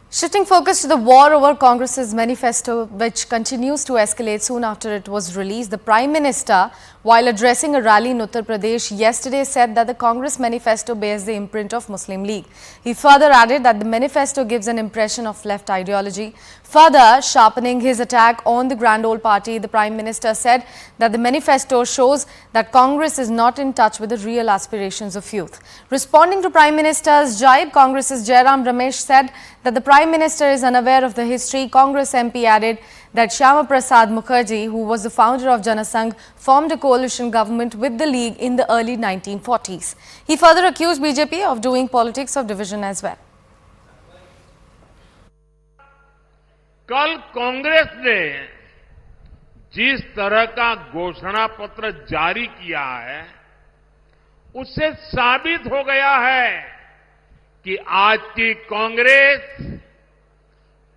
Shifting focus to the war over Congress's manifesto, which continues to escalate soon after it was released, the Prime Minister, while addressing a rally in Uttar Pradesh yesterday, said that the Congress manifesto bears the imprint of Muslim League. He further added that the manifesto gives an impression of left ideology. Further sharpening his attack on the Grand Old Party, the Prime Minister said that the manifesto shows that Congress is not in touch with the real aspirations of youth. Responding to Prime Minister's jibe, Congress's Jairam Ramesh said that the Prime Minister is unaware of the history. Congress MP added that Shyama Prasad Mukherjee, who was the founder of Janasangh, formed a coalition government with the League in the early 1940s. He further accused BJP of doing politics of division as well. कल कांग्रेस ने जिस तरह का घोषणा पत्र जारी किया है, उससे साबित हो गया है कि आज की कांग्रेस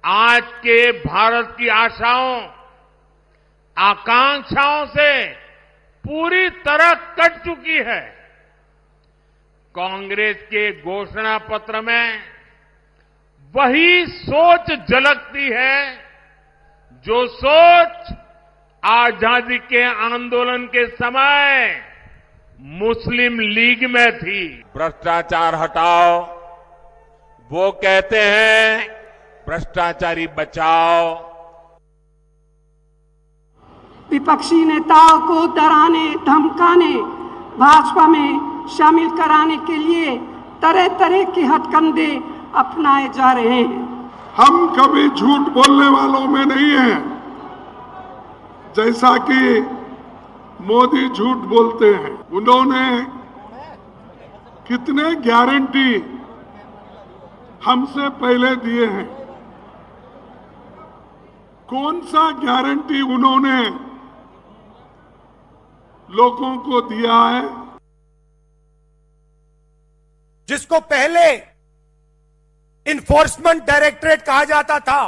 आज के भारत की आशाओं, आकांक्षाओं से पूरी तरह कट चुकी है। कांग्रेस के घोषणा पत्र में वही सोच झलकती है जो सोच आजादी के आंदोलन के समय मुस्लिम लीग में थी। भ्रष्टाचार हटाओ, वो कहते हैं भ्रष्टाचारी बचाओ। विपक्षी नेताओं को डराने धमकाने, भाजपा में शामिल कराने के लिए तरह तरह के हथकंडे अपनाए जा रहे हैं। हम कभी झूठ बोलने वालों में नहीं हैं, जैसा कि मोदी झूठ बोलते हैं। उन्होंने कितने गारंटी हमसे पहले दिए हैं, कौन सा गारंटी उन्होंने लोगों को दिया है? जिसको पहले इन्फोर्समेंट डायरेक्टरेट कहा जाता था,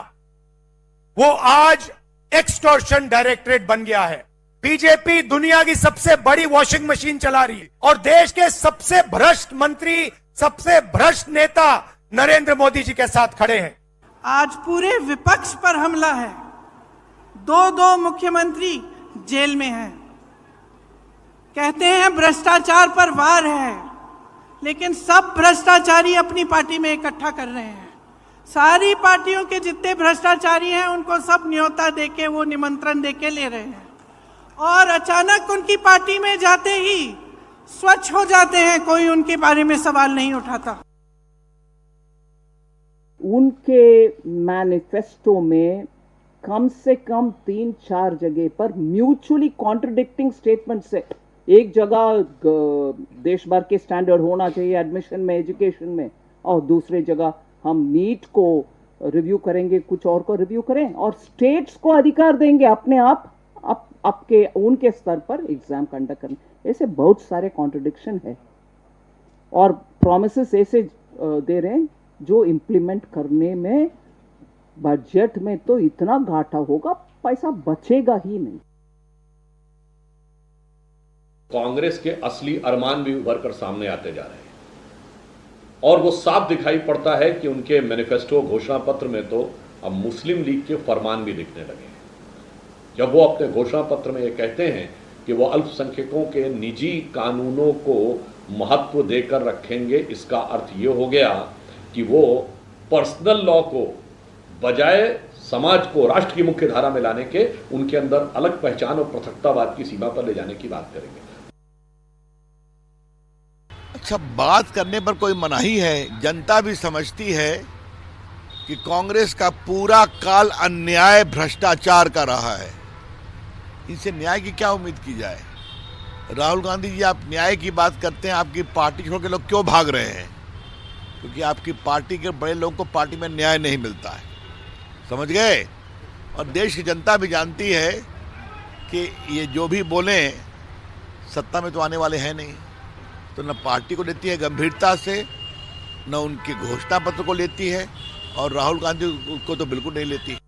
वो आज एक्सटॉर्शन डायरेक्टरेट बन गया है। बीजेपी दुनिया की सबसे बड़ी वॉशिंग मशीन चला रही है और देश के सबसे भ्रष्ट मंत्री, सबसे भ्रष्ट नेता नरेंद्र मोदी जी के साथ खड़े हैं। आज पूरे विपक्ष पर हमला है। दो मुख्यमंत्री जेल में हैं। कहते हैं भ्रष्टाचार पर वार है, लेकिन सब भ्रष्टाचारी अपनी पार्टी में इकट्ठा कर रहे हैं। सारी पार्टियों के जितने भ्रष्टाचारी हैं उनको सब न्योता देके, वो निमंत्रण देके ले रहे हैं और अचानक उनकी पार्टी में जाते ही स्वच्छ हो जाते हैं, कोई उनके बारे में सवाल नहीं उठाता। उनके मैनिफेस्टो में कम से कम 3-4 जगह पर म्यूचुअली कॉन्ट्रडिक्टिंग स्टेटमेंट्स है। एक जगह देश भर के स्टैंडर्ड होना चाहिए एडमिशन में, एजुकेशन में, और दूसरे जगह हम नीट को रिव्यू करेंगे, कुछ और को रिव्यू करें, और स्टेट्स को अधिकार देंगे अपने आप आपके उनके स्तर पर एग्जाम कंडक्ट करने। ऐसे बहुत सारे कॉन्ट्रडिक्शन है और प्रॉमिसेस ऐसे दे रहे हैं जो इम्प्लीमेंट करने में बजट में तो इतना घाटा होगा, पैसा बचेगा ही नहीं। कांग्रेस के असली अरमान भी उभर कर सामने आते जा रहे हैं और वो साफ दिखाई पड़ता है कि उनके मैनिफेस्टो घोषणा पत्र में तो अब मुस्लिम लीग के फरमान भी दिखने लगे हैं। जब वो अपने घोषणा पत्र में ये कहते हैं कि वो अल्पसंख्यकों के निजी कानूनों को महत्व देकर रखेंगे, इसका अर्थ ये हो गया कि वो पर्सनल लॉ को बजाय समाज को राष्ट्र की मुख्य धारा में लाने के उनके अंदर अलग पहचान और पृथकतावाद की सीमा पर ले जाने की बात करेंगे। अच्छा, बात करने पर कोई मनाही है। जनता भी समझती है कि कांग्रेस का पूरा काल अन्याय भ्रष्टाचार का रहा है। इनसे न्याय की क्या उम्मीद की जाए? राहुल गांधी जी, आप न्याय की बात करते हैं, आपकी पार्टी छोड़ के लोग क्यों भाग रहे हैं? क्योंकि आपकी पार्टी के बड़े लोगों को पार्टी में न्याय नहीं मिलता है, समझ गए? और देश की जनता भी जानती है कि ये जो भी बोले सत्ता में तो आने वाले हैं नहीं, तो न पार्टी को लेती है गंभीरता से, न उनके घोषणा पत्र को लेती है, और राहुल गांधी को तो बिल्कुल नहीं लेती।